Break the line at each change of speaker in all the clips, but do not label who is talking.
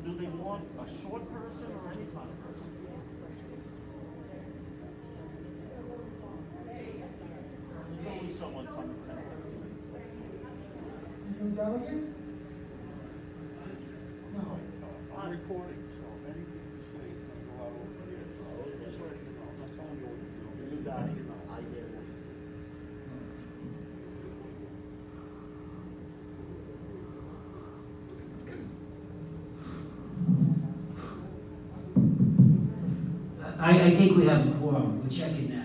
Do they want a short person or any kind of person? There's always someone coming down.
New delegate? No.
I'm recording, so anything you say is going to go out over here. So just so you know, I'm not telling you what to do. You got it, I get it.
I think we have a quorum. We're checking now.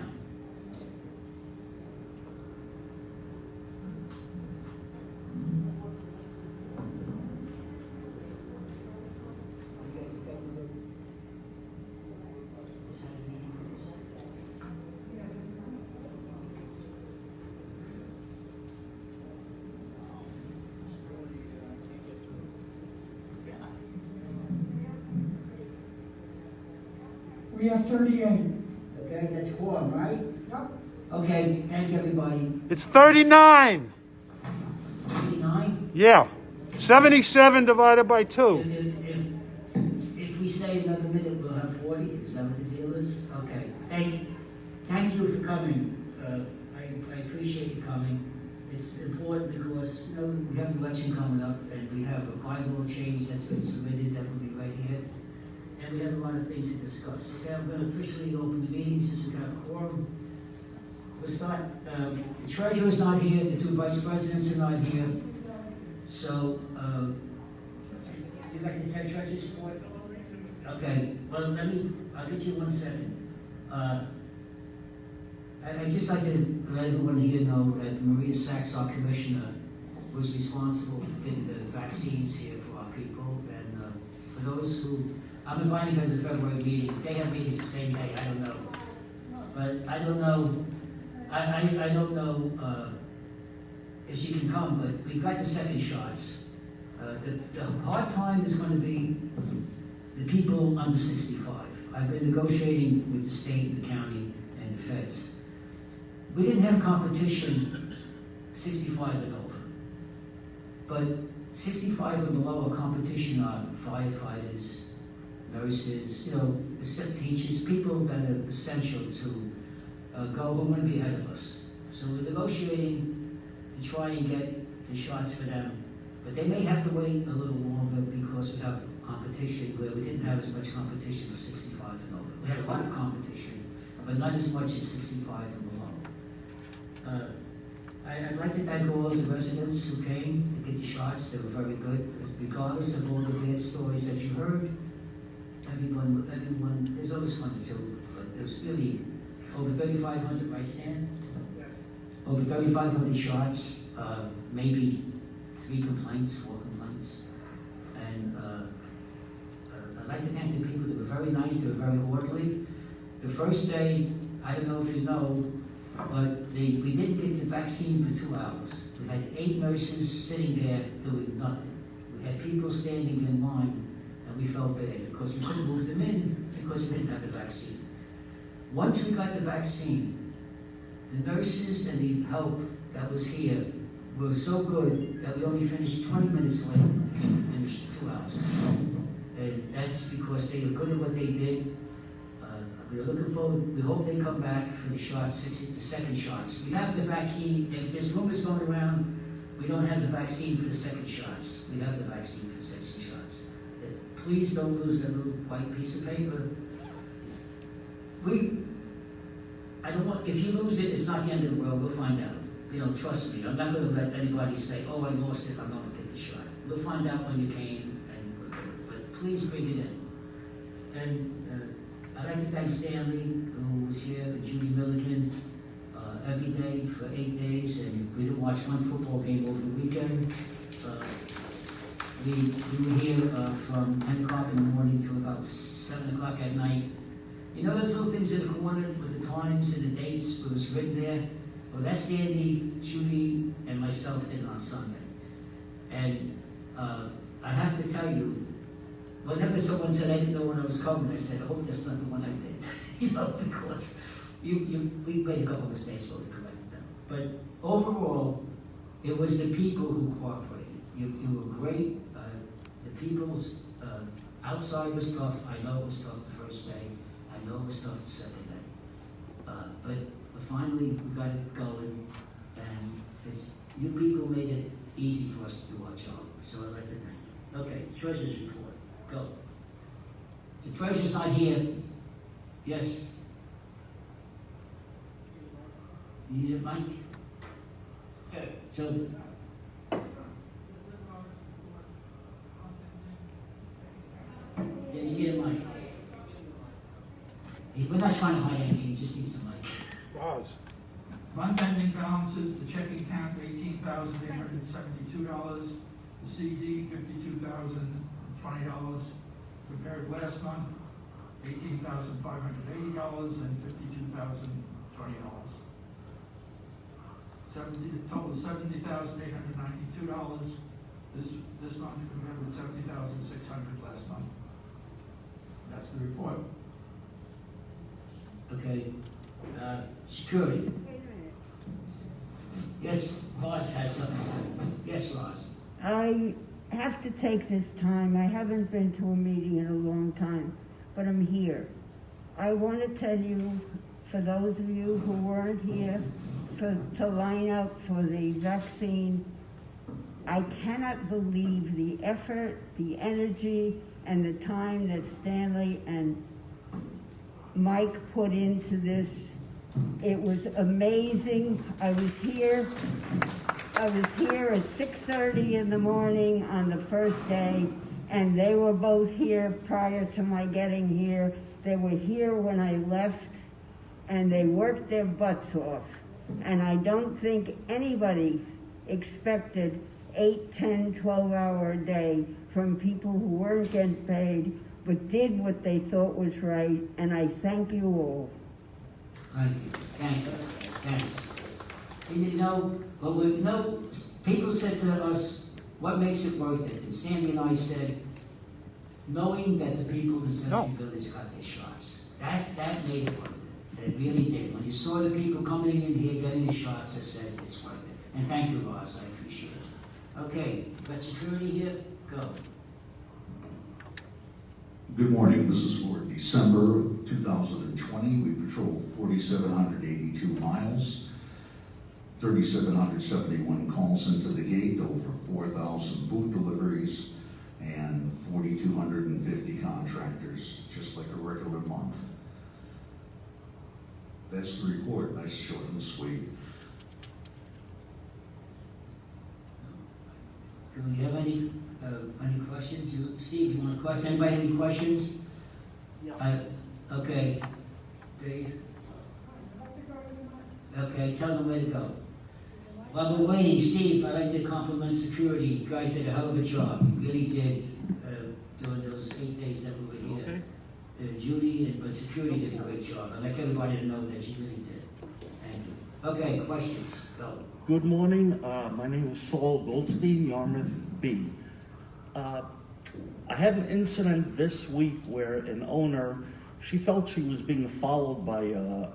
We have 38.
Okay, that's quorum, right?
Yep.
Okay, thank you, everybody.
It's 39.
39?
Yeah. 77 divided by 2.
If we stay another minute, we'll have 40. Is that what the deal is? Okay. Thank you for coming. I appreciate you coming. It's important because, you know, we have an election coming up and we have a bylaw change that's been submitted that will be right here. And we have a lot of things to discuss. Okay, I'm going to officially open the meeting since we got a quorum. We'll start. The treasurer's not here. The two vice presidents are not here. So, you like to take treasurer's report? Okay. Well, I'll get you 1 second. I'd just like to let everyone here know that Maria Sachs, our commissioner, was responsible for getting the vaccines here for our people. And for those who, I'm inviting her to the February meeting. They have meetings the same day. I don't know, but I don't know. I don't know if she can come. But we've got the second shots. The hard time is going to be the people under 65. I've been negotiating with the state, the county, and the feds. We didn't have competition 65 and over, but 65 and below, our competition are firefighters, nurses, you know, teachers, people that are essential to go who want to be ahead of us. So we're negotiating to try and get the shots for them, but they may have to wait a little longer because we have competition where we didn't have as much competition for 65 and over. We had a lot of competition, but not as much as 65 and below. I'd like to thank all of the residents who came to get the shots. They were very good, regardless of all the bad stories that you heard. Everyone, there's always one or two, but there was really over 3,500, right, Stan? Over 3,500 shots, maybe 3 complaints, 4 complaints. And I'd like to thank the people that were very nice, they were very orderly. The first day, I don't know if you know, but we didn't get the vaccine for 2 hours. We had 8 nurses sitting there doing nothing. We had people standing in line, and we felt bad because we couldn't move them in because we didn't have the vaccine. Once we got the vaccine, the nurses and the help that was here were so good that we only finished 20 minutes late and finished 2 hours. And that's because they were good at what they did. We're looking forward, we hope they come back for the shots, the second shots. We have the vaccine, if there's rumors going around, we don't have the vaccine for the second shots. We have the vaccine for the second shots. Please don't lose that little white piece of paper. I don't want, if you lose it, it's not the end of the world, we'll find out. You know, trust me, I'm not going to let anybody say, oh, I lost it, I'm not going to get the shot. We'll find out when you came, but please bring it in. And I'd like to thank Stanley, who was here, and Judy Milligan, every day for 8 days, and we didn't watch one football game over the weekend. We were here from 10 o'clock in the morning till about 7 o'clock at night. You know those little things in the corner with the times and the dates where it was written there? Well, that's Andy, Judy, and myself did on Sunday. And I have to tell you, whenever someone said I didn't know when I was coming, I said, I hope that's not the one I did. You know, because we made a couple of mistakes, but we corrected them. But overall, it was the people who cooperated. You were great. The people's outside was tough. I know it was tough the first day. I know it was tough the second day. But finally, we got it going, and you people made it easy for us to do our job. So I'd like to thank you. Okay, treasurer's report. Go. The treasurer's not here. Yes. You need a mic? Okay. So. Yeah, you get a mic. We're not trying to hide anything, he just needs a mic.
Roz.
Unending balances, the checking account, $18,872. The CD, $52,020. Compared last month, $18,580 and $52,020. Total $70,892 this month compared with $70,600 last month. That's the report.
Okay. Security. Yes, Roz has something to say. Yes, Roz.
I have to take this time. I haven't been to a meeting in a long time, but I'm here. I want to tell you, for those of you who weren't here, to line up for the vaccine, I cannot believe the effort, the energy, and the time that Stanley and Mike put into this. It was amazing. I was here at 6:30 in the morning on the first day, and they were both here prior to my getting here. They were here when I left, and they worked their butts off. And I don't think anybody expected 8, 10, 12-hour a day from people who weren't getting paid, but did what they thought was right, and I thank you all.
Thank you. Thanks. And people said to us, what makes it worth it? And Stanley and I said, knowing that the people in Century Village got their shots. That made it worth it. It really did. When you saw the people coming in here getting the shots, I said, it's worth it. And thank you, Ross. I appreciate it. Okay, got security here? Go.
Good morning. This is for December of 2020. We patrolled 4,782 miles, 3,771 calls into the gate, over 4,000 food deliveries, and 4,250 contractors, just like a regular month. That's the report. Nice, short, and sweet.
Do we have any questions? Steve, you want a question? Anybody have any questions?
Yeah.
Okay. Dave? Okay, tell them where to go. While we're waiting, Steve, I'd like to compliment security. You guys did a hell of a job. You really did during those 8 days that we were here.
Okay.
Judy, but security did a great job. I'd like everybody to know that you really did. Thank you. Okay, questions? Go.
Good morning. My name is Saul Goldstein, Yarmouth B. I had an incident this week where an owner, she felt she was being followed by a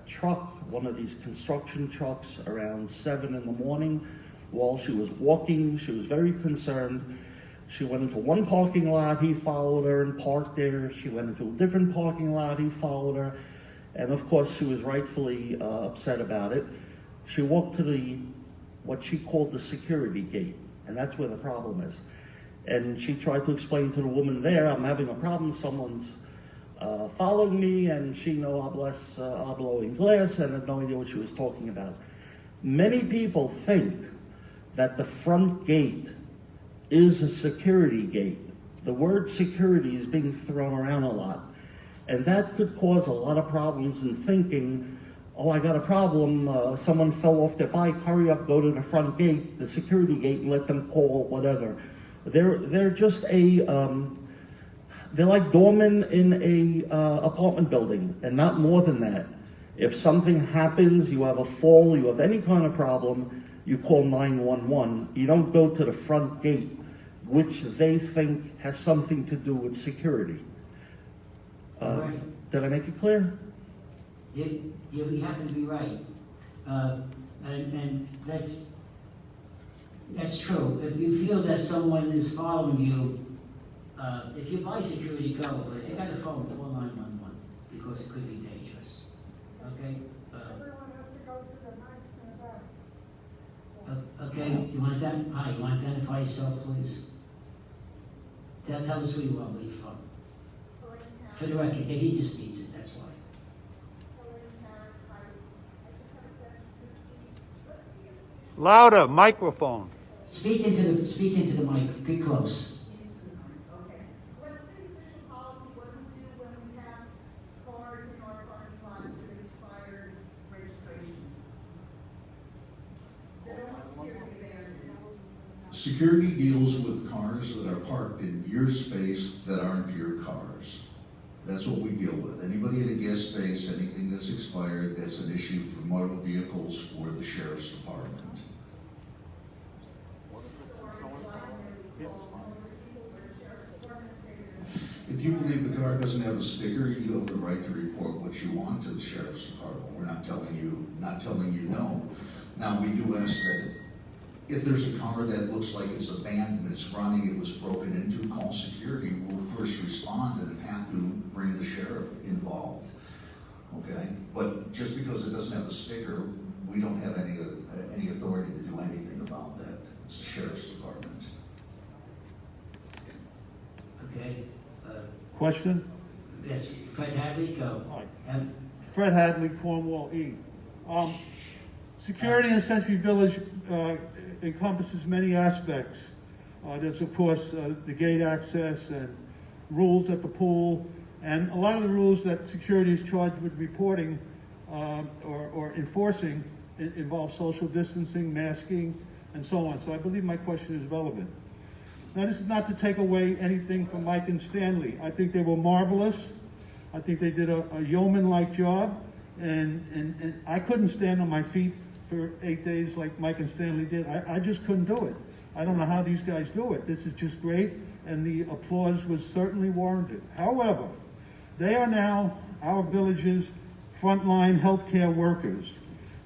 truck, one of these construction trucks, around 7 in the morning. While she was walking, she was very concerned. She went into one parking lot, he followed her and parked there. She went into a different parking lot, he followed her. And of course, she was rightfully upset about it. She walked to what she called the security gate, and that's where the problem is. And she tried to explain to the woman there, I'm having a problem, someone's following me, and she no hablo inglés, and had no idea what she was talking about. Many people think that the front gate is a security gate. The word security is being thrown around a lot, and that could cause a lot of problems in thinking, oh, I got a problem, someone fell off their bike, hurry up, go to the front gate, the security gate, and let them call, whatever. They're just they're like doormen in a apartment building, and not more than that. If something happens, you have a fall, you have any kind of problem, you call 911. You don't go to the front gate, which they think has something to do with security.
Right.
Did I make it clear?
You happen to be right. And That's true. If you feel that someone is following you, if you buy security, go. But if you got a phone, call 911 because it could be dangerous. Okay?
Everyone has to go through the mics in the back.
Okay, you want that? Hi, you want to identify yourself, please? Tell us who you are, where you're from. For the record, he just needs it, that's why.
Louder, microphone.
Speak into the mic, get close.
Okay. What's the official policy, what do we do when we have cars in our parking lots with expired registrations? They don't appear to be abandoned.
Security deals with cars that are parked in your space that aren't your cars. That's what we deal with. Anybody in a guest space, anything that's expired, that's an issue for motor vehicles for the sheriff's department. If you believe the car doesn't have a sticker, you have the right to report what you want to the sheriff's department. We're not telling you no. Now, we do ask that if there's a car that looks like it's abandoned, it's running, it was broken into, call security. We'll first respond and have to bring the sheriff involved. Okay? But just because it doesn't have a sticker, we don't have any authority to do anything about that. It's the sheriff's department.
Okay?
Question?
Yes, Fred Hadley, go.
All right.
And
Fred Hadley, Cornwall E. Security in Century Village encompasses many aspects. There's, of course, the gate access and rules at the pool, and a lot of the rules that security is charged with reporting or enforcing involve social distancing, masking, and so on. So I believe my question is relevant. Now, this is not to take away anything from Mike and Stanley. I think they were marvelous. I think they did a yeoman-like job, and I couldn't stand on my feet for 8 days like Mike and Stanley did. I just couldn't do it. I don't know how these guys do it. This is just great, and the applause was certainly warranted. However, they are now our village's frontline healthcare workers.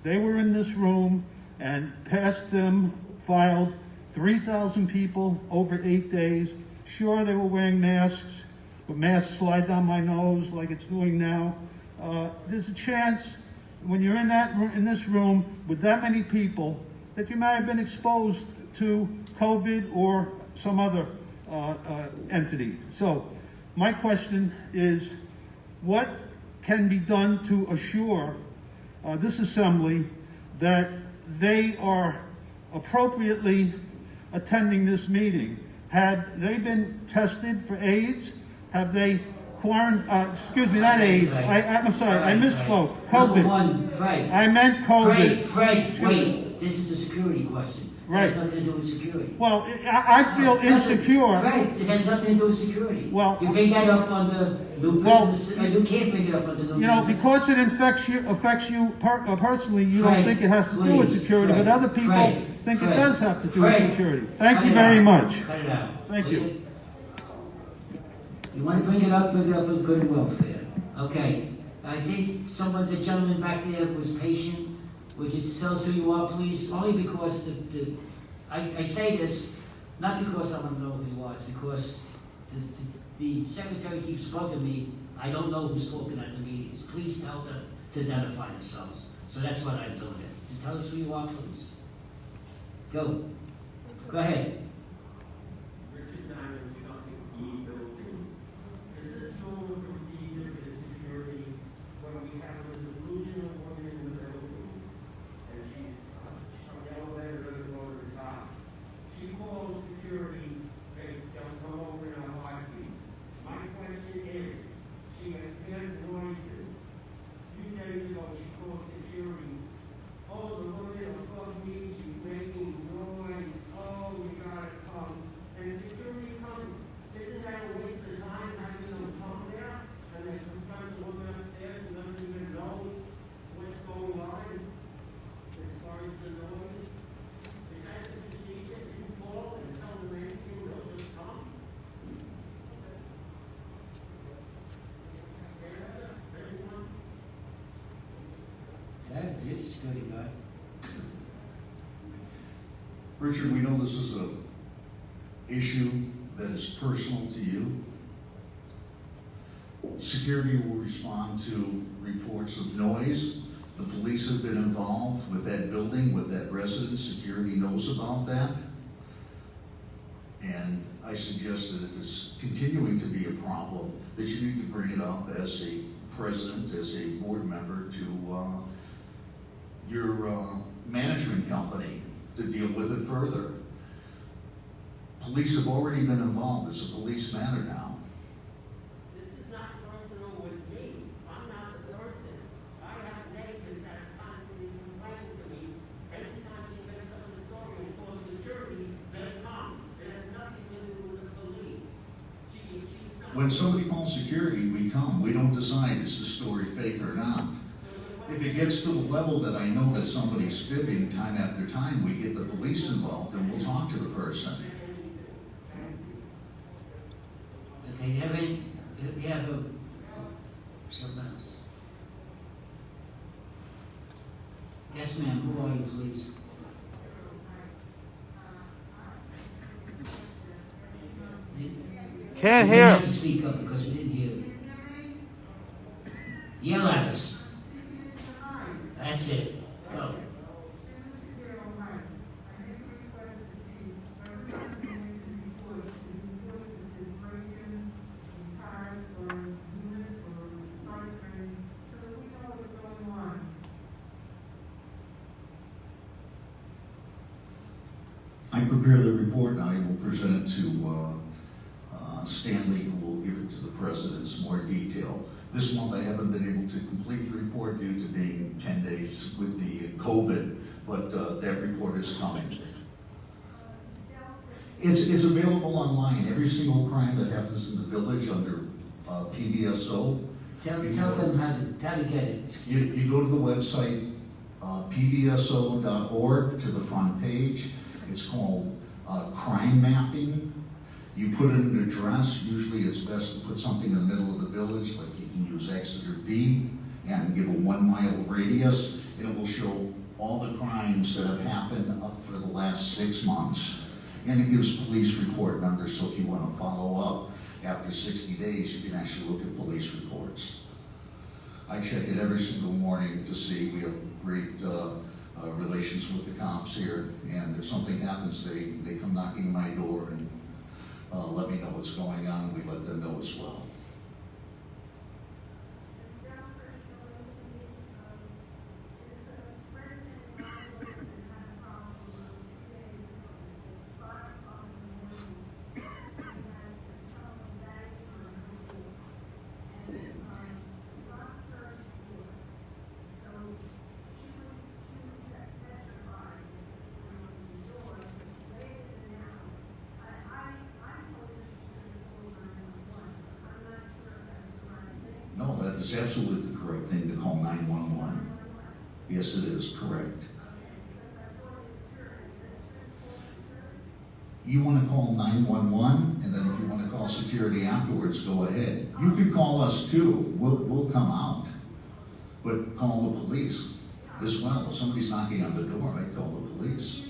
They were in this room, and past them filed 3,000 people over 8 days. Sure, they were wearing masks, but masks slide down my nose like it's doing now. There's a chance when you're in this room with that many people that you might have been exposed to COVID or some other entity. So my question is, what can be done to assure this assembly that they are appropriately attending this meeting? Have they been tested for AIDS? Have they excuse me, not AIDS. I'm sorry, I misspoke. COVID.
Number one, Fred.
I meant COVID.
Fred, wait. This is a security question.
Right.
It has nothing to do with security.
Well, I feel insecure.
Fred, it has nothing to do with security.
Well,
you bring that up on the new business. You can't bring it up on the new business.
Because it affects you personally, you don't think it has to do with security, but other people think it does have to do with security. Thank you very much.
Cut it out.
Thank you.
You want to bring it up with good and welfare. Okay. I think the gentleman back there was patient. Would you tell us who you are, please? Only because I say this, not because I want to know who you are, it's because the secretary keeps bugging me. I don't know who's talking at the meetings. Please tell them to identify themselves. So that's what I'm doing. So tell us who you are, please. Go. Go ahead.
Richard, we know this is a issue that is personal to you. Security will respond to reports of noise. The police have been involved with that building, with that residence. Security knows about that. And I suggest that if it's continuing to be a problem, that you need to bring it up as a president, as a board member to your management company to deal with it further. Police have already been involved. It's a police matter now.
This is not personal with me. I'm not the person. I have neighbors that are constantly complaining to me. Every time she makes up a story and calls security, they come. It has nothing to do with the police. She accused someone.
When somebody calls security, we come. We don't decide is the story fake or not. If it gets to the level that I know that somebody's fibbing time after time, we get the police involved and we'll talk to the person.
Okay, you have any, you have a, something else? Yes, ma'am, who are you, please?
Can't
You
hear.
have to speak up because we didn't hear you. Yell at us. That's it. Go.
I prepare the report and I will present it to Stanley, who will give it to the president in more detail. This month I haven't been able to complete the report due to being 10 days with the COVID, but that report is coming. It's available online. Every single crime that happens in the village under PBSO.
Tell them how to get it.
You go to the website pbso.org to the front page. It's called crime mapping. You put in an address. Usually it's best to put something in the middle of the village, like you can use Exeter B and give a 1 mile radius, and it will show all the crimes that have happened up for the last 6 months. And it gives police report numbers, so if you want to follow up after 60 days, you can actually look at police reports. I check it every single morning to see. We have great relations with the cops here, and if something happens, they come knocking my door and let me know what's going on. We let them know as well. No, that is absolutely the correct thing to call 911. Yes, it is correct. You want to call 911, and then if you want to call security afterwards, go ahead. You could call us too. We'll come out. But call the police as well. If somebody's knocking on the door, I'd call the police.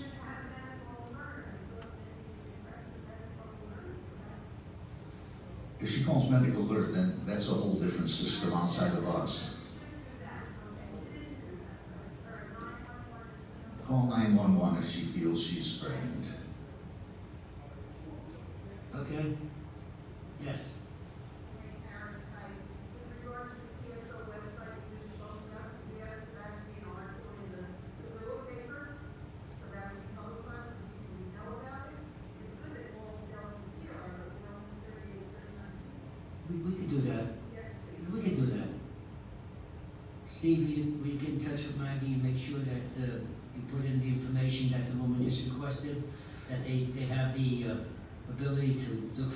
If she calls medical alert, then that's a whole different system outside of us. Call 911 if she feels she's threatened.
Okay? Yes. We could do that. We could do that. Steve, we get in touch with Maggie and make sure that you put in the information that the woman just requested, that they have the ability to look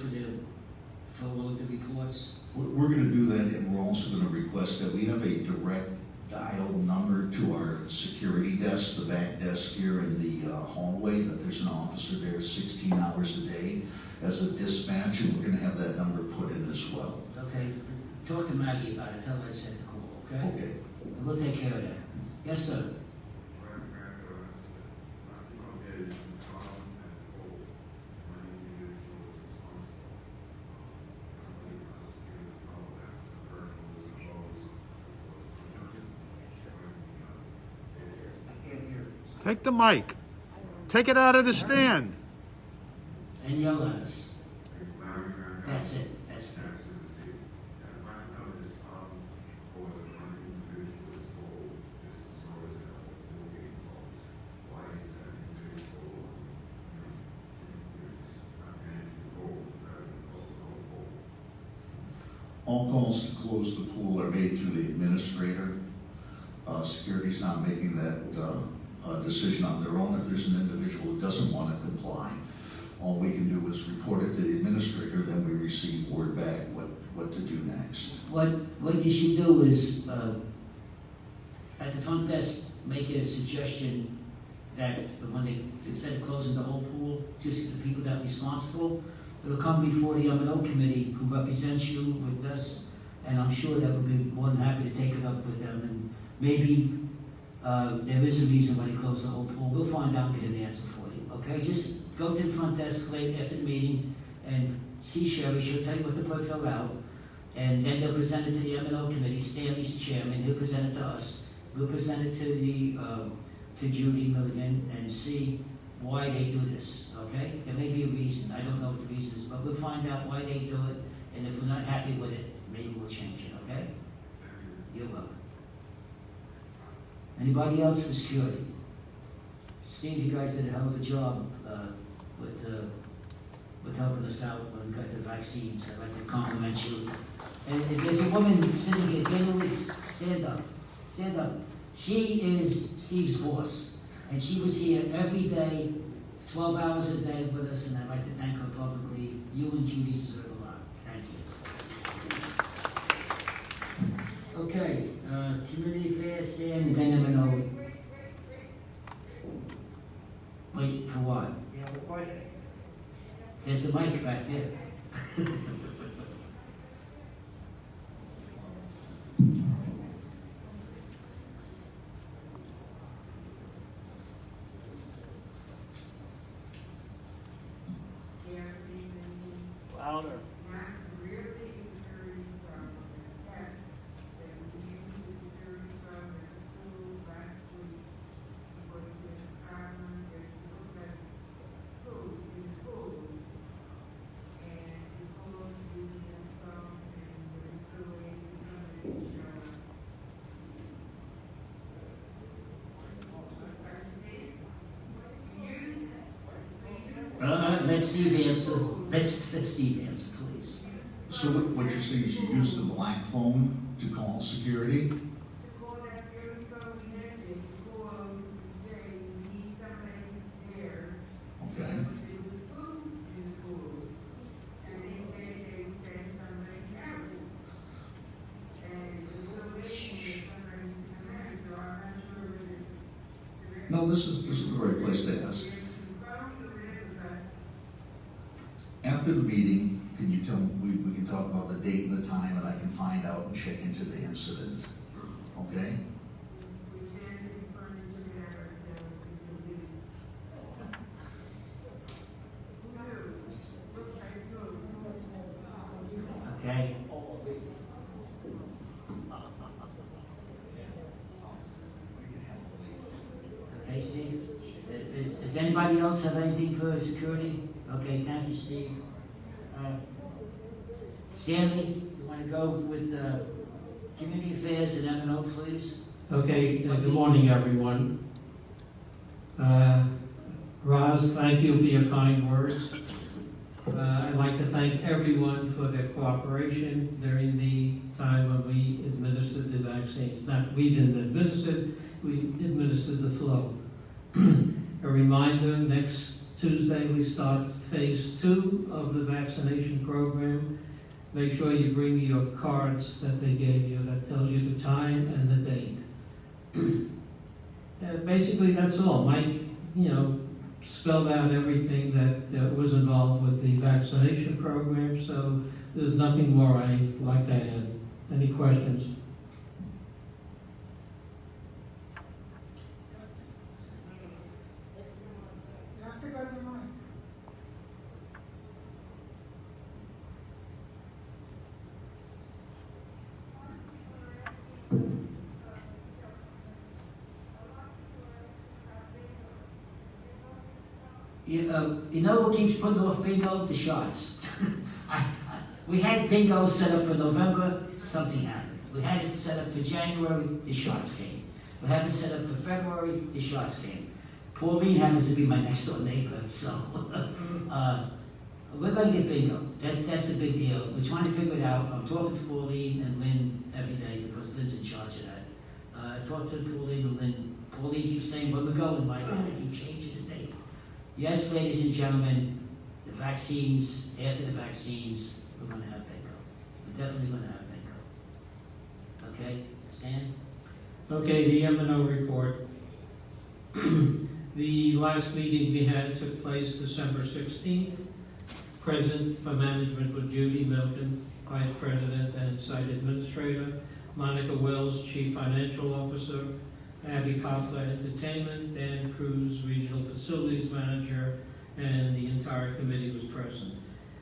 for all of the reports.
We're going to do that, and we're also going to request that we have a direct dial number to our security desk, the back desk here in the hallway, that there's an officer there 16 hours a day as a dispatch, and we're going to have that number put in as well.
Okay. Talk to Maggie about it. Tell her I sent the call, okay?
Okay.
And we'll take care of that. Yes, sir.
Take the mic. Take it out of the stand.
And yell at us. That's it. That's fair.
All calls to close the pool are made through the administrator. Security's not making that decision on their own. If there's an individual who doesn't want to comply, all we can do is report it to the administrator, then we receive word back what to do next.
What you should do is, at the front desk, make a suggestion that when they, instead of closing the whole pool, just the people that are responsible, it'll come before the M&O committee who represents you with us, and I'm sure that we'll be more than happy to take it up with them. And maybe there is a reason why they closed the whole pool. We'll find out and get an answer for you, okay? Just go to the front desk late after the meeting and see Sherry. She'll tell you what to put fill out, and then they'll present it to the M&O committee. Stanley's the chairman. He'll present it to us. We'll present it to the to Judy Milligan and see why they do this, okay? There may be a reason. I don't know what the reason is, but we'll find out why they do it, and if we're not happy with it, maybe we'll change it, okay? You're welcome. Anybody else for security? Steve, you guys did a hell of a job with helping us out when we got the vaccines. I'd like to compliment you. And if there's a woman sitting here, generally, stand up. Stand up. She is Steve's boss, and she was here every day, 12 hours a day with us, and I'd like to thank her publicly. You and Judy deserve a lot. Thank you. Okay, community affairs, Stan, and then M&O. Wait, for what?
You have a question?
There's the mic back there.
Louder.
Let Steve answer. Let Steve answer, please.
So what you're saying is you use the black phone to call security? Okay. No, this is the right place to ask. After the meeting, can you tell me, we can talk about the date and the time, and I can find out and check into the incident, okay?
Okay. Okay, Steve. Does anybody else have anything for security? Okay, thank you, Steve. Stanley, you want to go with community affairs and M&O, please?
Okay, good morning, everyone. Roz, thank you for your kind words. I'd like to thank everyone for their cooperation during the time when we administered the vaccines. Not we didn't administer, we administered the flow. A reminder, next Tuesday we start phase 2 of the vaccination program. Make sure you bring your cards that they gave you that tells you the time and the date. Basically, that's all. Mike, spelled out everything that was involved with the vaccination program, so there's nothing more I'd like to add. Any questions?
You have to go to the mic.
You know who keeps putting off bingo? The shots. We had bingo set up for November, something happened. We had it set up for January, the shots came. We have it set up for February, the shots came. Pauline happens to be my next door neighbor, so we're going to get bingo. That's a big deal. We're trying to figure it out. I'm talking to Pauline and Lynn every day because Lynn's in charge of that. I talked to Pauline and Lynn. Pauline keeps saying, where we're going, Mike. I keep changing the date. Yes, ladies and gentlemen, the vaccines, after the vaccines, we're going to have bingo. We're definitely going to have bingo. Okay, Stan?
Okay, the M&O report. The last meeting we had took place December 16th. Present for management was Judy Milton, Vice President and Site Administrator, Monica Wells, Chief Financial Officer, Abby Koffler, Entertainment, Dan Cruz, Regional Facilities Manager, and the entire committee was present.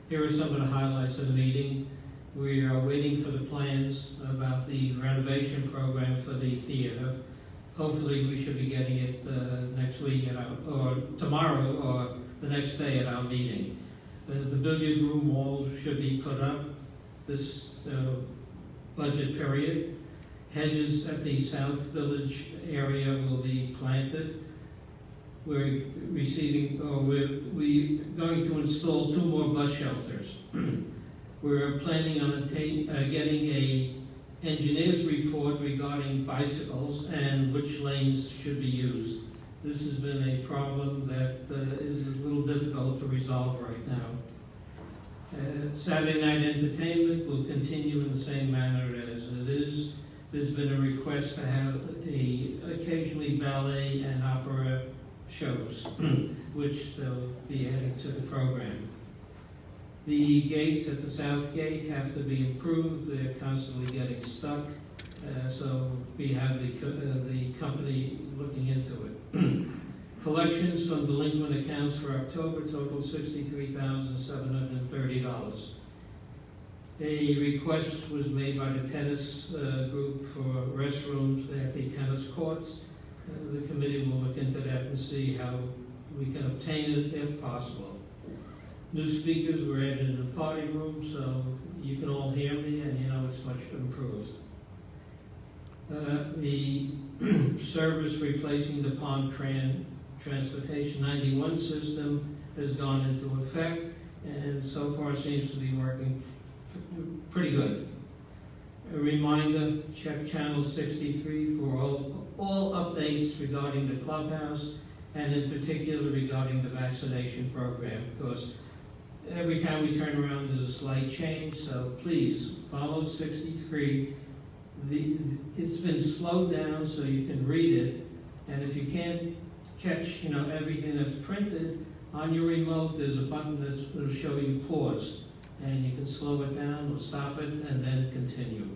Here are some of the highlights of the meeting. We are waiting for the plans about the renovation program for the theater. Hopefully we should be getting it next week or tomorrow or the next day at our meeting. The billiard room walls should be put up this budget period. Hedges at the South Village area will be planted. We're going to install 2 more bus shelters. We're planning on getting a engineer's report regarding bicycles and which lanes should be used. This has been a problem that is a little difficult to resolve right now. Saturday night entertainment will continue in the same manner as it is. There's been a request to have occasionally ballet and opera shows, which they'll be adding to the program. The gates at the south gate have to be improved. They're constantly getting stuck, so we have the company looking into it. Collections from delinquent accounts for October total $63,730. A request was made by the tennis group for restrooms at the tennis courts. The committee will look into that and see how we can obtain it if possible. New speakers were added in the party room, so you can all hear me and you know it's much improved. The service replacing the Palm Transportation 91 system has gone into effect and so far seems to be working pretty good. A reminder, check channel 63 for all updates regarding the clubhouse and in particular regarding the vaccination program, because every time we turn around there's a slight change, so please follow 63. It's been slowed down so you can read it, and if you can't catch everything that's printed, on your remote there's a button that will show you pause, and you can slow it down or stop it and then continue.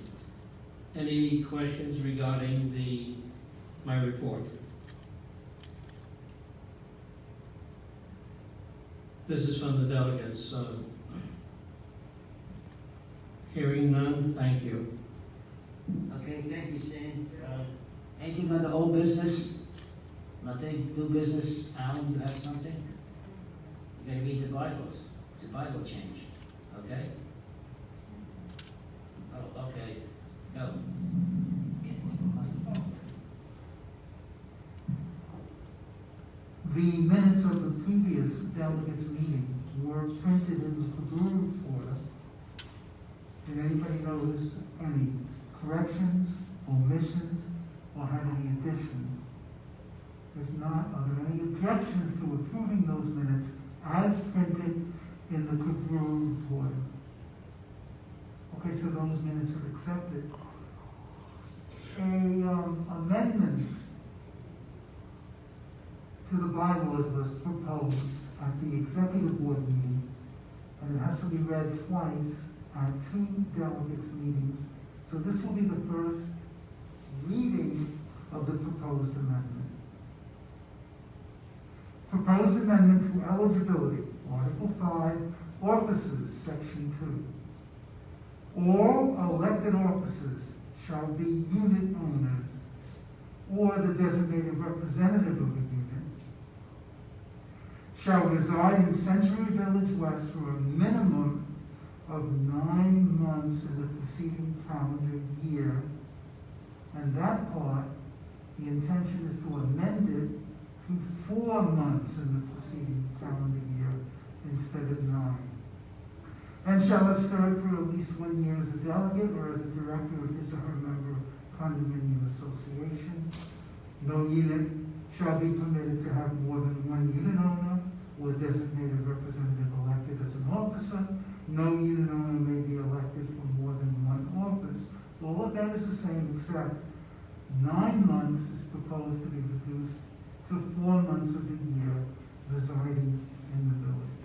Any questions regarding my report? This is from the delegates, so hearing none, thank you.
Okay, thank you, Stan. Anything on the old business? Nothing? New business? Alan, you have something? You gotta read the bylaws. The bylaw change. Okay? Oh, okay. Go.
The minutes of the previous delegates meeting were printed in the Cobrua report. Did anybody notice any corrections, omissions, or have any additions? If not, are there any objections to approving those minutes as printed in the Cobrua report? Okay, so those minutes are accepted. Amendment to the bylaws was proposed at the executive board meeting, and it has to be read twice at 2 delegates meetings. So this will be the first reading of the proposed amendment. Proposed amendment to eligibility, Article 5, officers, Section 2. All elected officers shall be unit owners or the designated representative of a unit, shall reside in Century Village West for a minimum of 9 months in the preceding calendar year. And that part, the intention is to amend it to 4 months in the preceding calendar year instead of 9. And shall have served for at least 1 year as a delegate or as a director of his or her member condominium association. No unit shall be permitted to have more than 1 unit owner or designated representative elected as an officer. No unit owner may be elected for more than 1 office. All of that is the same, except 9 months is proposed to be reduced to 4 months of the year residing in the village.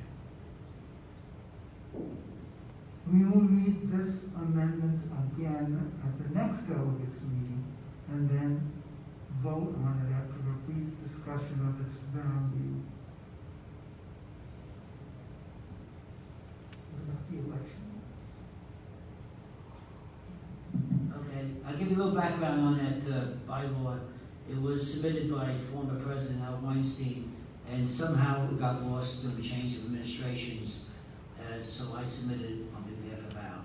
We will read this amendment again at the next delegates meeting and then vote on it after a brief discussion of its value. What about the election?
Okay, I'll give you a little background on that bylaw. It was submitted by former President Al Weinstein, and somehow it got lost through the change of administrations. And so I submitted it on behalf of Al.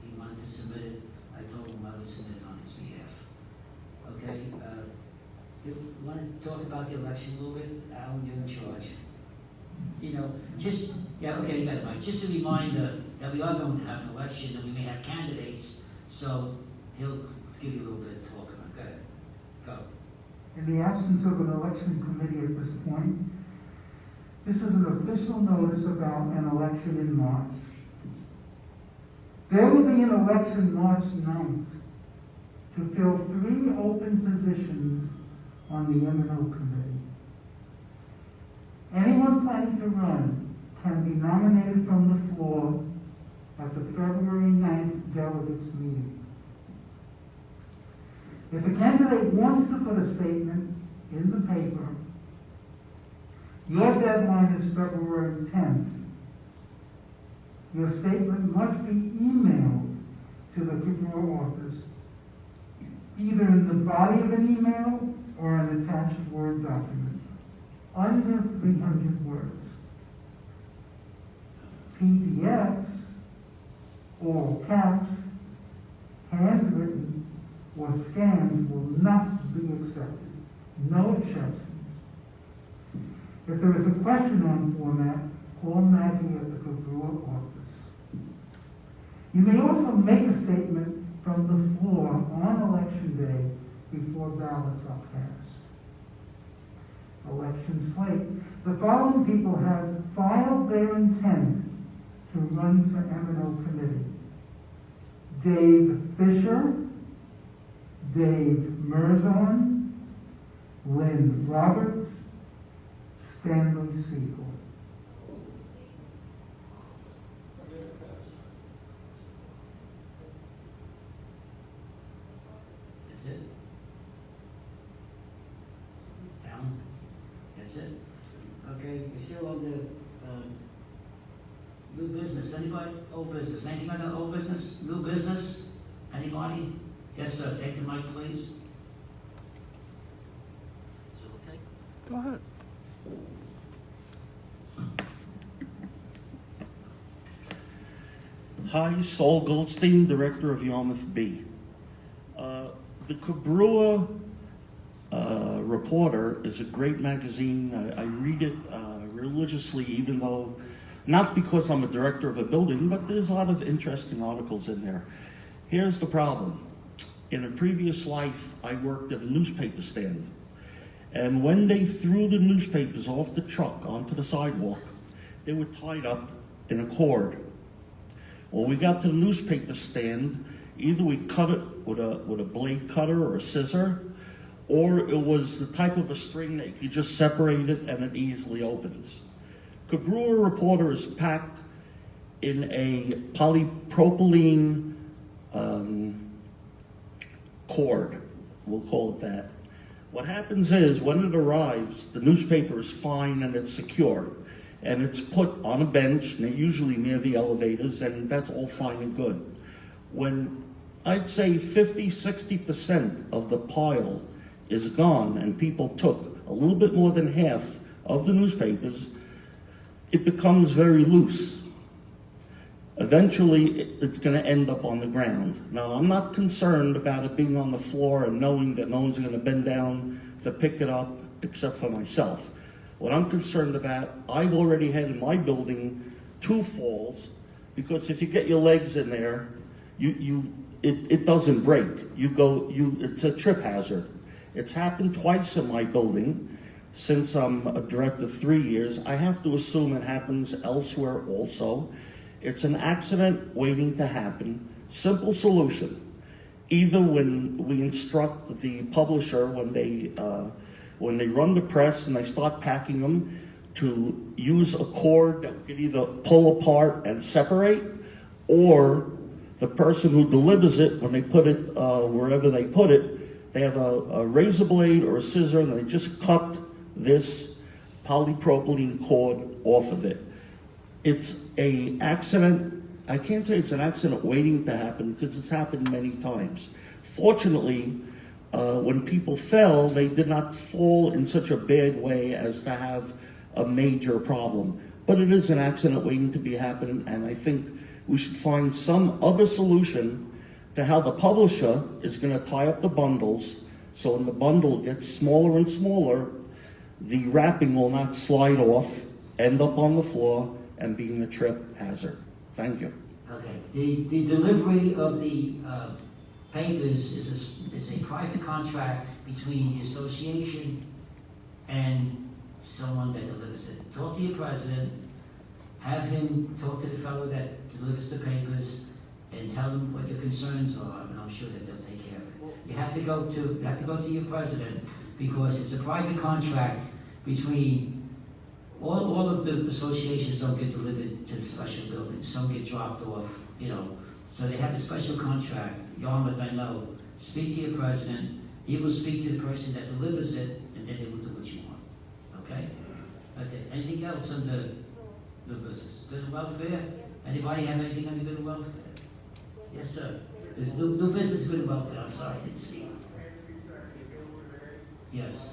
He wanted to submit it. I told him I would submit it on his behalf. Okay, you want to talk about the election a little bit? Al, you're in charge. You know, just, yeah, okay, you got it, Mike. Just a reminder that we are going to have an election and we may have candidates, so he'll give you a little bit of talk about it. Go ahead. Go.
In the absence of an election committee at this point, this is an official notice about an election in March. There will be an election March 9th to fill 3 open positions on the M&O committee. Anyone planning to run can be nominated from the floor at the February 9th delegates meeting. If a candidate wants to put a statement in the paper, your deadline is February 10th. Your statement must be emailed to the Cobrua office, either in the body of an email or an attached Word document, under 300 words. PDFs, all caps, handwritten, or scans will not be accepted. No exceptions. If there is a question on format, call Maggie at the Cobrua office. You may also make a statement from the floor on election day before ballots are cast. Election slate. The following people have filed their intent to run for M&O committee: Dave Fisher, Dave Merzon, Lynn Roberts, Stanley Siegel.
That's it? Alan? That's it? Okay, you're still on the new business. Anybody? Old business. Anything on the old business? New business? Anybody? Yes, sir. Take the mic, please. Is it okay?
Go ahead. Hi, Saul Goldstein, Director of Yarmouth B. The Cobrua Reporter is a great magazine. I read it religiously, even though, not because I'm a director of a building, but there's a lot of interesting articles in there. Here's the problem. In a previous life, I worked at a newspaper stand. And when they threw the newspapers off the truck onto the sidewalk, they were tied up in a cord. When we got to the newspaper stand, either we cut it with a blade cutter or a scissor, or it was the type of a string that you could just separate it and it easily opens. Cobrua Reporter is packed in a polypropylene cord, we'll call it that. What happens is, when it arrives, the newspaper is fine and it's secure. And it's put on a bench, and usually near the elevators, and that's all fine and good. When I'd say 50–60% of the pile is gone, and people took a little bit more than half of the newspapers, it becomes very loose. Eventually, it's going to end up on the ground. Now, I'm not concerned about it being on the floor and knowing that no one's going to bend down to pick it up except for myself. What I'm concerned about, I've already had in my building 2 falls, because if you get your legs in there, it doesn't break. It's a trip hazard. It's happened twice in my building. Since I'm a director 3 years, I have to assume it happens elsewhere also. It's an accident waiting to happen. Simple solution. Either when we instruct the publisher, when they run the press and they start packing them, to use a cord that we can either pull apart and separate, or the person who delivers it, when they put it wherever they put it, they have a razor blade or a scissor and they just cut this polypropylene cord off of it. It's an accident. I can't say it's an accident waiting to happen, because it's happened many times. Fortunately, when people fell, they did not fall in such a bad way as to have a major problem. But it is an accident waiting to be happening, and I think we should find some other solution to how the publisher is going to tie up the bundles, so when the bundle gets smaller and smaller, the wrapping will not slide off, end up on the floor, and being a trip hazard. Thank you.
Okay, the delivery of the papers is a private contract between the association and someone that delivers it. Talk to your president, have him talk to the fellow that delivers the papers, and tell them what your concerns are, and I'm sure that they'll take care of it. You have to go to your president, because it's a private contract between all of the associations. Don't get delivered to the special buildings. Some get dropped off, so they have a special contract. Yarmouth, I know. Speak to your president. He will speak to the person that delivers it, and then they will do what you want. Okay? Okay. Anything else on the new business? Good and welfare? Anybody have anything on the good and welfare? Yes, sir. There's new business, good and welfare. I'm sorry, I didn't see it. Yes.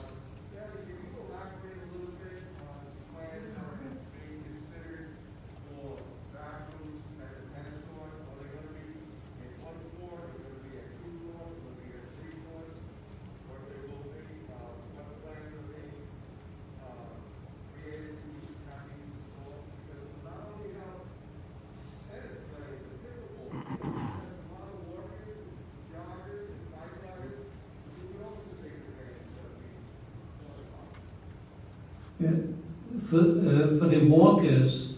For the walkers,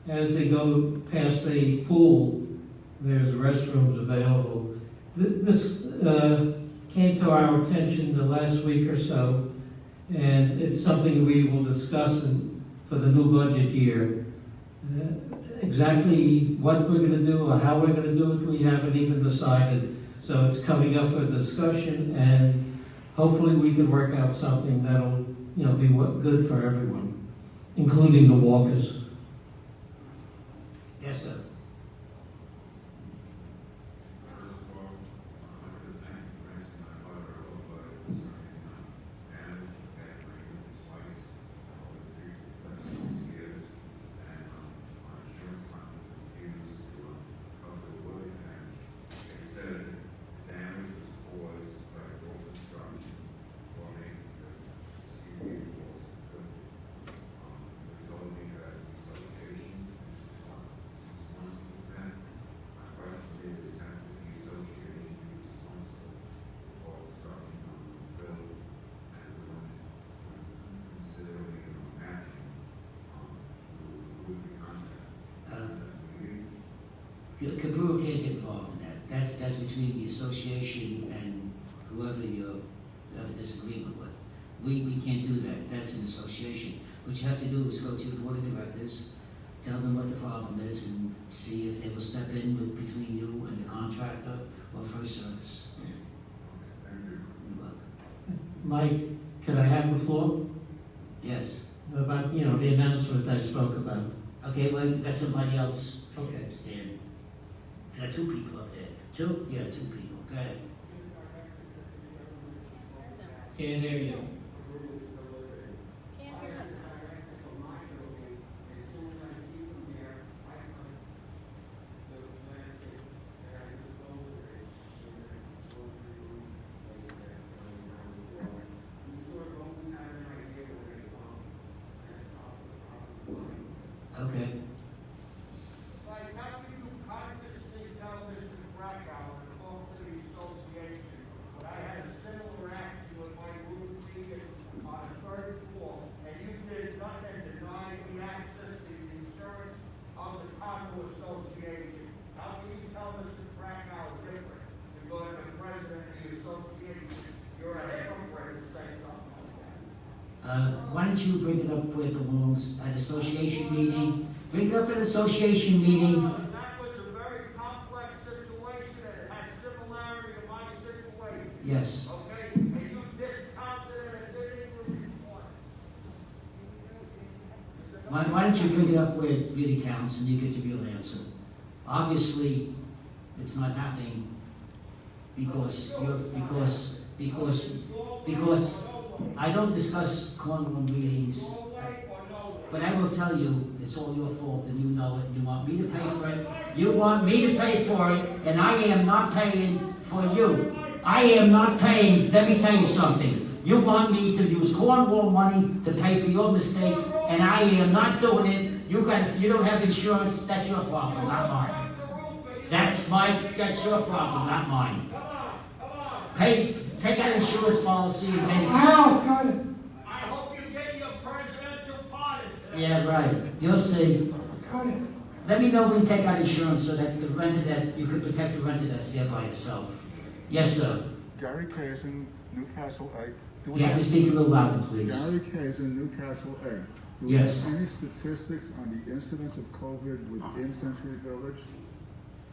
as they go past the pool, there's restrooms available. This came to our attention the last week or so, and it's something we will discuss for the new budget year. Exactly what we're going to do or how we're going to do it, we haven't even decided. So it's coming up for discussion, and hopefully we can work out something that'll be good for everyone, including the walkers.
Yes, sir. Cobrua can't get involved in that. That's between the association and whoever you have a disagreement with. We can't do that. That's an association. What you have to do is go to the board of directors, tell them what the problem is, and see if they will step in between you and the contractor or first service. You're welcome.
Mike, can I have the floor?
Yes.
About, the announcement I spoke about.
Okay, well, that's somebody else.
Okay.
Stan. There are 2 people up there. 2? Yeah, 2 people. Go ahead.
Can't hear you.
Can't hear us.
why don't you bring it up where it belongs, at association meeting? Bring it up at association meeting.
That was a very complex situation that had similarity to my situation.
Yes.
Okay, and you discounted it and didn't even report.
Why don't you bring it up where it really counts and you get the real answer? Obviously, it's not happening because I don't discuss Cornwall meetings, but I will tell you, it's all your fault and you know it, and you want me to pay for it. You want me to pay for it, and I am not paying for you. I am not paying, let me tell you something. You want me to use Cornwall money to pay for your mistake, and I am not doing it. You don't have insurance, that's your problem, not mine. That's your problem, not mine. Take out insurance policy and pay.
Oh, got it. I hope you get your presidential pardon today.
Yeah, right. You'll see.
Got it.
Let me know when you take out insurance so that you could protect the renter that's there by yourself. Yes, sir.
Gary Kazin, Newcastle A.
You have to speak a little louder, please.
Gary Kazin, Newcastle A. Do we
Yes.
have any statistics on the incidence of COVID within Century Village?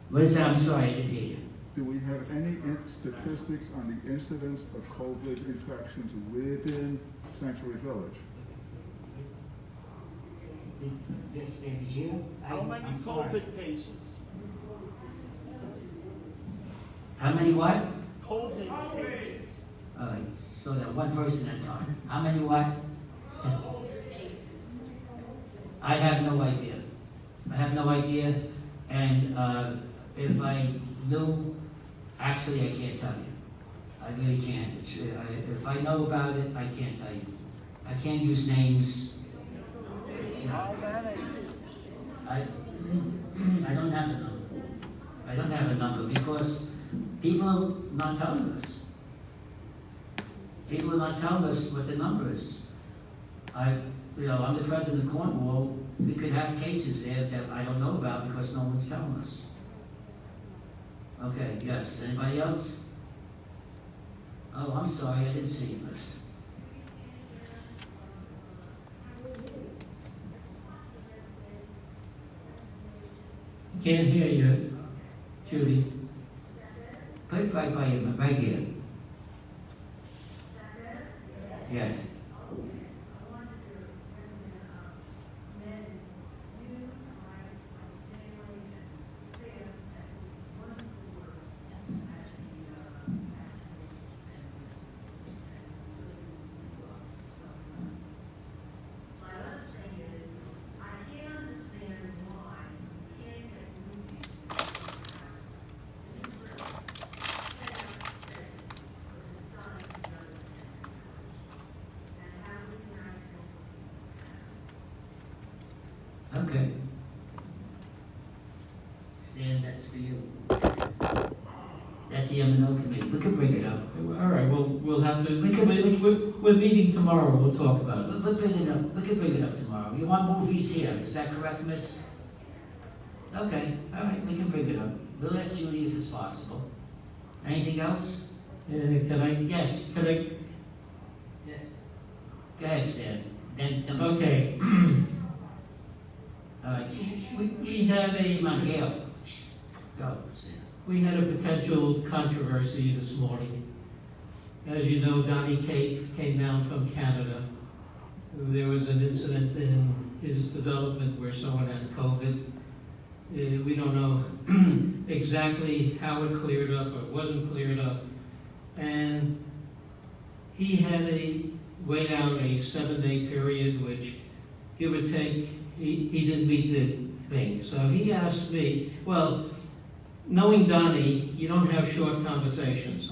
What is that? I'm sorry, I didn't hear you.
Do we have any statistics on the incidence of COVID infections within Century Village?
Yes, did you?
How many COVID cases?
How many what?
COVID cases.
All right, so that one person at a time. How many what? I have no idea. I have no idea, and if I knew, actually I can't tell you. I really can't. If I know about it, I can't tell you. I can't use names. I don't have a number. I don't have a number because people are not telling us. People are not telling us what the number is. I'm the president of Cornwall. We could have cases there that I don't know about because no one's telling us. Okay, yes. Anybody else? Oh, I'm sorry, I didn't see your list.
Can't hear you, Judy.
Put it right here. Yes. Okay. Stan, that's for you. That's the M&O committee. We can bring it up.
All right, we'll have to,
We can-
we're meeting tomorrow, we'll talk about it.
We'll bring it up. We can bring it up tomorrow. You want movies here? Is that correct, miss? Okay. All right. We can bring it up. We'll ask Judy if it's possible. Anything else?
Can I?
Yes.
Can I?
Yes. Go ahead, Stan. Then.
Okay.
All right.
We had
Come on, Gail. Go, Stan.
We had a potential controversy this morning. As you know, Donnie Cake came down from Canada. There was an incident in his development where someone had COVID. We don't know exactly how it cleared up or wasn't cleared up. And he had to wait out a 7-day period, which, give or take, he didn't meet the thing. So he asked me, well, knowing Donnie, you don't have short conversations.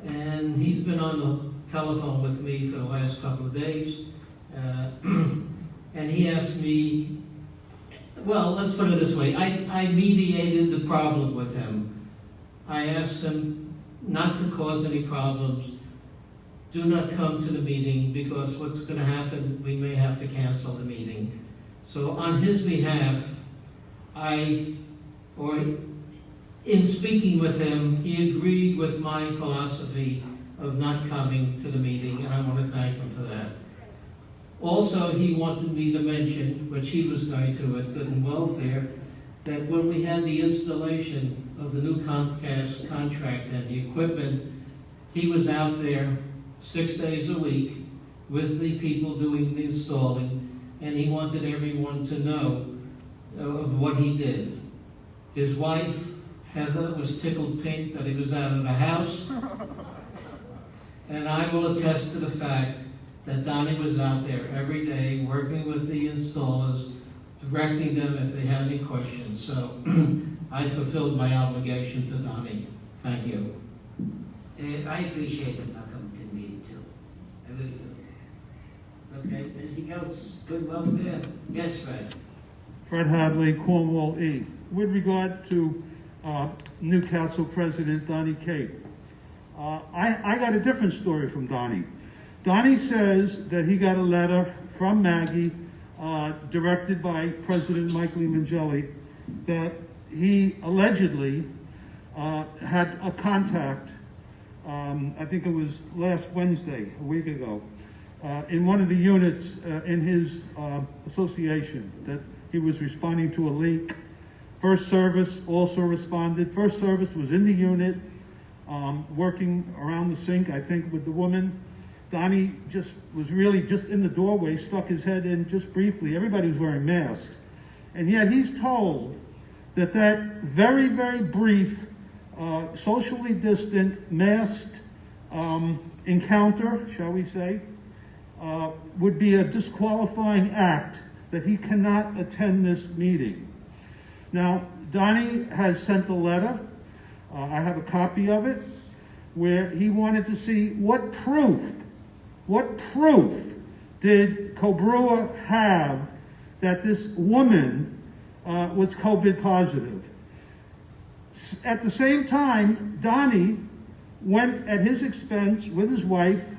And he's been on the telephone with me for the last couple of days. And he asked me, well, let's put it this way. I mediated the problem with him. I asked him not to cause any problems. Do not come to the meeting because what's going to happen, we may have to cancel the meeting. So on his behalf, in speaking with him, he agreed with my philosophy of not coming to the meeting, and I want to thank him for that. Also, he wanted me to mention, which he was going to at Good and Welfare, that when we had the installation of the new Comcast contract and the equipment, he was out there 6 days a week with the people doing the installing, and he wanted everyone to know of what he did. His wife, Heather, was tickled pink that he was out of the house, and I will attest to the fact that Donnie was out there every day working with the installers, directing them if they had any questions. So I fulfilled my obligation to Donnie. Thank you.
I appreciate him not coming to the meeting too. I really do. Okay, anything else? Good welfare? Yes, Fred.
Fred Hadley, Cornwall E. With regard to Newcastle President Donnie Cape, I got a different story from Donnie. Donnie says that he got a letter from Maggie, directed by President Michael Mangelli, that he allegedly had a contact, I think it was last Wednesday, a week ago, in one of the units in his association, that he was responding to a leak. First Service also responded. First Service was in the unit, working around the sink, I think, with the woman. Donnie just was really just in the doorway, stuck his head in just briefly. Everybody was wearing masks. And yet he's told that that very, very brief, socially distant, masked encounter, shall we say, would be a disqualifying act, that he cannot attend this meeting. Now, Donnie has sent a letter, I have a copy of it, where he wanted to see what proof did Cobrua have that this woman was COVID positive. At the same time, Donnie went at his expense with his wife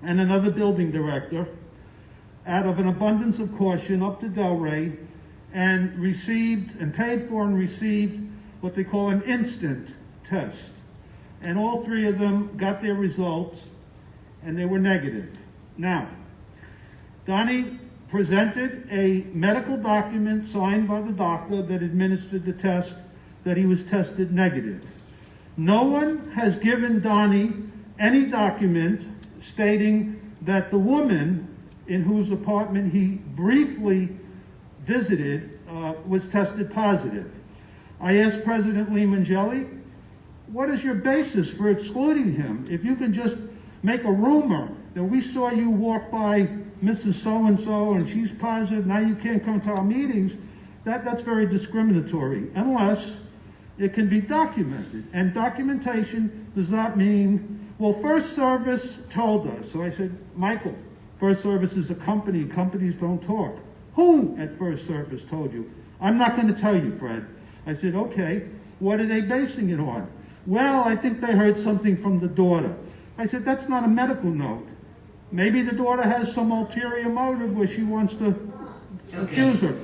and another building director, out of an abundance of caution, up to Delray, and received and paid for and received what they call an instant test. And all three of them got their results, and they were negative. Now, Donnie presented a medical document signed by the doctor that administered the test, that he was tested negative. No one has given Donnie any document stating that the woman in whose apartment he briefly visited was tested positive. I asked President Lee Mangelli, what is your basis for excluding him? If you can just make a rumor that we saw you walk by Mrs. So-and-so and she's positive, now you can't come to our meetings, that's very discriminatory, unless it can be documented. And documentation does not mean, well, First Service told us. So I said, Michael, First Service is a company. Companies don't talk. Who at First Service told you? I'm not going to tell you, Fred. I said, okay, what are they basing it on? Well, I think they heard something from the daughter. I said, that's not a medical note. Maybe the daughter has some ulterior motive where she wants to accuse her.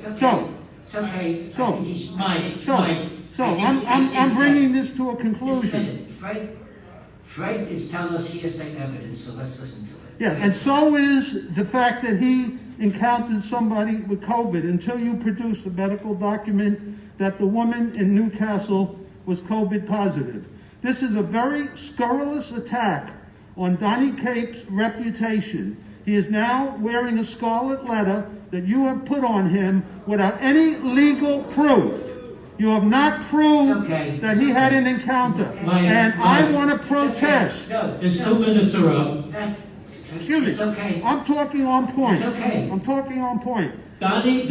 I'm bringing this to a conclusion.
Fred is telling us hearsay evidence, so let's listen to it.
Yeah, and so is the fact that he encountered somebody with COVID until you produce a medical document that the woman in Newcastle was COVID positive. This is a very scurrilous attack on Donnie Cape's reputation. He is now wearing a scarlet letter that you have put on him without any legal proof. You have not proved that he had an encounter. And I want to protest.
His 2 minutes are up.
Excuse me.
It's okay.
I'm talking on point.
It's okay.
I'm talking on point.
Donnie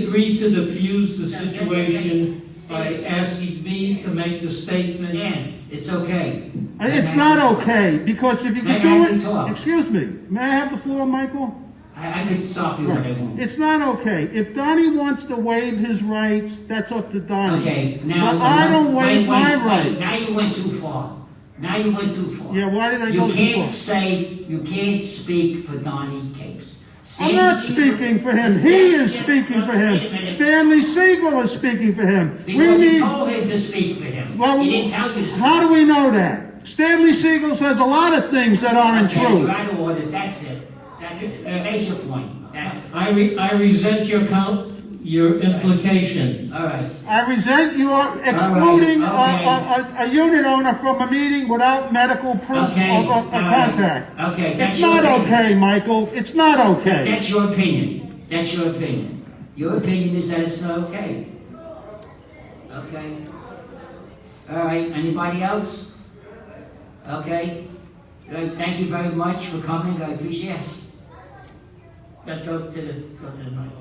agreed to defuse the situation by asking me to make the statement.
Dan, it's okay.
It's not okay, because if you can do it...
Talk.
Excuse me. May I have the floor, Michael?
I could stop you when I want.
It's not okay. If Donnie wants to waive his rights, that's up to Donnie.
Okay, now...
But I don't waive my rights.
Now you went too far.
Yeah, why did I go too far?
You can't speak for Donnie Capes.
I'm not speaking for him. He is speaking for him. Stanley Siegel is speaking for him.
Because you told him to speak for him.
Well,
he didn't tell you to speak.
How do we know that? Stanley Siegel says a lot of things that aren't true.
You're out of order. That's it. That's it. You made your point. That's it.
I resent your implication.
All right.
I resent your excluding
okay.
a unit owner from a meeting without medical proof
Okay,
of a contact.
Okay, that's
It's
your
not
opinion.
okay, Michael. It's not okay.
That's your opinion. That's your opinion. Your opinion is that it's not okay. Okay. All right. Anybody else? Okay. Thank you very much for coming. I appreciate it. Yes. Go to the mic.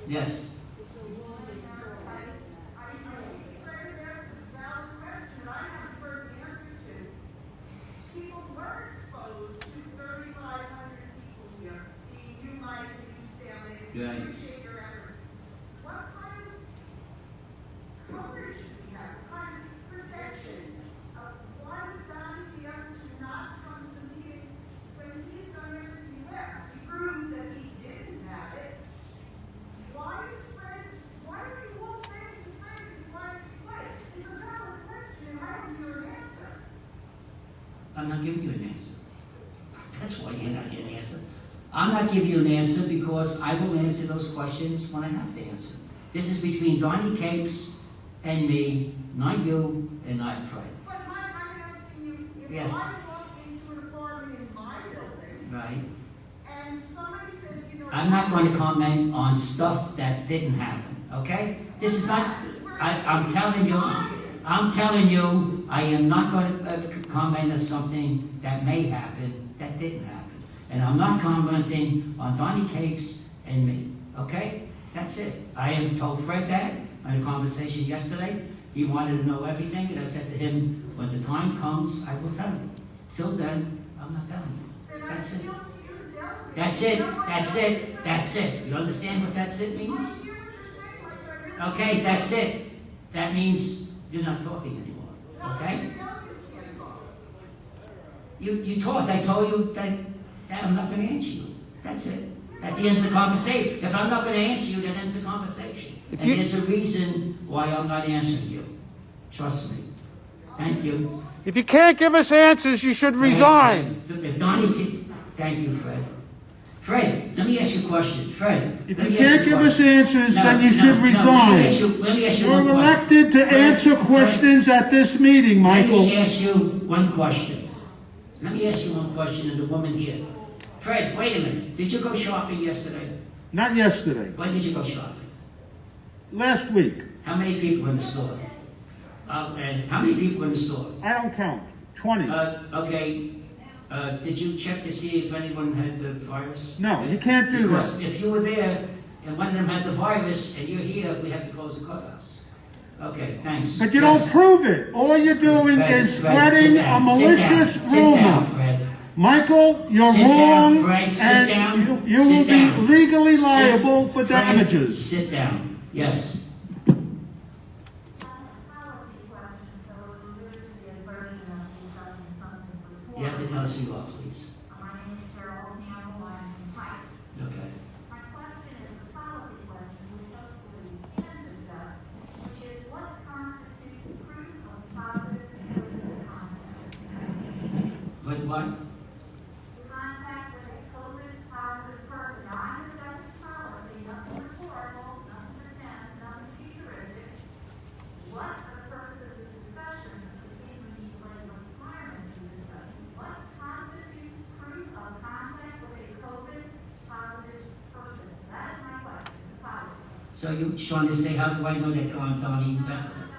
Yes.
People were exposed to 3,500 people here. You, Mike, you, Stanley,
Right.
appreciate your effort. What kind of coverage do we have? What kind of protection? Why would Donnie be asked to not come to the meeting when he's done everything he asked? He proved that he didn't have it. Why are you all saying to Fred you want to be Fred? It's a valid question, and I don't hear an answer.
I'm not giving you an answer. That's why you're not getting an answer. I'm not giving you an answer because I will answer those questions when I have to answer. This is between Donnie Capes and me, not you and not Fred.
But Mike, I'm asking you, if
Yes.
I walk into an apartment in my building,
Right?
and somebody says, you know.
I'm not going to comment on stuff that didn't happen, okay? This is not, I'm telling you, I am not going to comment on something that may happen, that didn't happen. And I'm not commenting on Donnie Capes and me, okay? That's it. I am told Fred that in a conversation yesterday. He wanted to know everything, and I said to him, when the time comes, I will tell you. Till then, I'm not telling you.
Then I
That's it.
appeal to you to delegate.
That's it.
You know what?
That's it. That's it. You understand what that's it
I
means?
hear what you're saying, Mike, but I really.
Okay, that's it. That means you're not talking anymore. Okay?
The delegates can't talk.
You talked. I told you that I'm not going to answer you. That's it. That's the end of the conversation. If I'm not going to answer you, that ends the conversation. And there's a reason why I'm not answering you. Trust me. Thank you.
If you can't give us answers, you should resign.
If Donnie can, thank you, Fred. Fred, let me ask you a question. Fred,
If
let
you
me ask
can't
you a
give us
question.
answers,
No,
then you
no,
should
no,
resign.
Let me ask you
You're
one question.
elected to
Fred,
answer questions at this meeting,
Let
Michael.
me ask you one question. Let me ask you one question, and the woman here. Fred, wait a minute. Did you go shopping yesterday?
Not yesterday.
When did you go shopping?
Last week.
How many people were in the store? And how many people were in the store?
I don't count. 20.
Okay. Did you check to see if anyone had the virus?
No, you can't do
Because
that.
if you were there and one of them had the virus and you're here, we have to close the clubhouse. Okay, thanks.
But you
Yes.
don't prove it. All you're doing
Fred,
is
Fred,
spreading
sit
a
down,
malicious
sit down,
rumor.
Fred.
Michael, you're
Sit down,
wrong,
Fred, sit
and
down,
you will
sit
be
down.
legally
Sit-
liable for
Fred,
damages.
Sit down. Yes.
Policy question, so this is the assertion of discussing something before.
You have to tell us who you are, please.
My name is Cheryl Campbell, I'm from Pike.
Okay.
My question is a policy question, which hopefully we can discuss, which is what constitutes proof of positive COVID contact?
But what?
Contact with a COVID positive person. Now, I'm discussing policy, nothing rhetorical, nothing pretend, nothing futuristic. What, for the purpose of this discussion, because we need to lay requirements in this discussion, what constitutes proof of contact with a COVID positive person? That is my question, the policy.
So you trying to say, how do I know that Donnie?
I'm not talking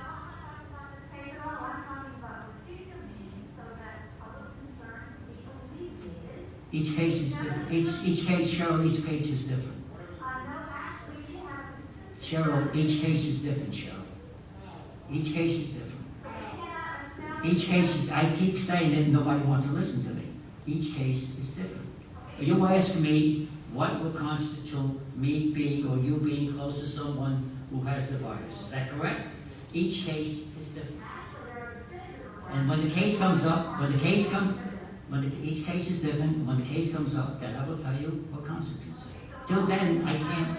about this case at all, I'm talking about the future meetings so that public concern can be alleviated.
Each case is different. Each case, Cheryl, each case is different.
No, actually, we have a consistent.
Cheryl, each case is different, Cheryl. Each case is different. Each case, I keep saying it, nobody wants to listen to me. Each case is different. You're asking me what will constitute me being or you being close to someone who has the virus. Is that correct? Each case is different. And when the case comes up, each case is different. When the case comes up, then I will tell you what constitutes it. Till then, I can't.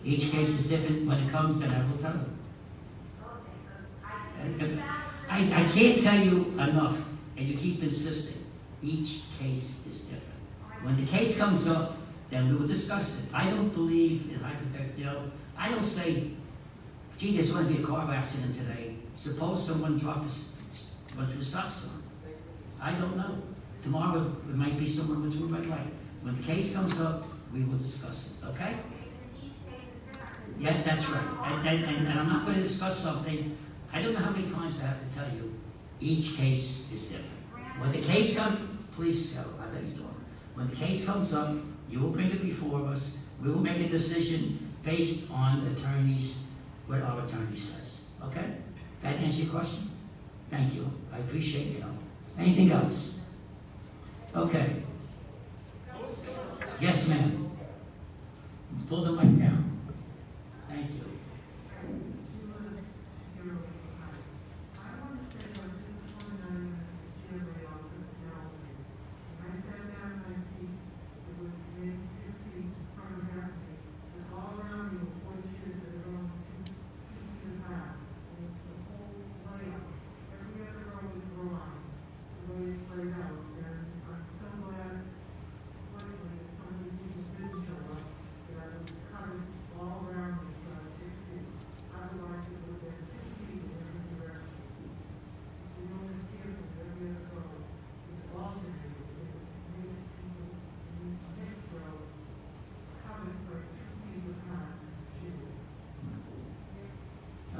Each case is different. When it comes, then I will tell you. I can't tell you enough, and you keep insisting. Each case is different. When the case comes up, then we will discuss it. I don't believe in hypothetical, I don't say, gee, there's going to be a car accident today. Suppose someone went through a stop sign. I don't know. Tomorrow, it might be someone went through a red light. When the case comes up, we will discuss it, okay? Yeah, that's right. And I'm not going to discuss something, I don't know how many times I have to tell you, each case is different. When the case comes, please, I let you talk. When the case comes up, you will bring it before us. We will make a decision based on attorneys, what our attorney says. Okay? That answer your question? Thank you. I appreciate you. Anything else? Okay. Yes, ma'am. Pull the mic down. Thank you.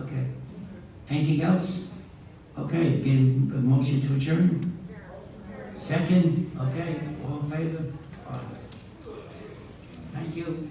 Okay. Anything else? Okay, again, a motion to adjourn? Second? Okay, all in favor? Thank you.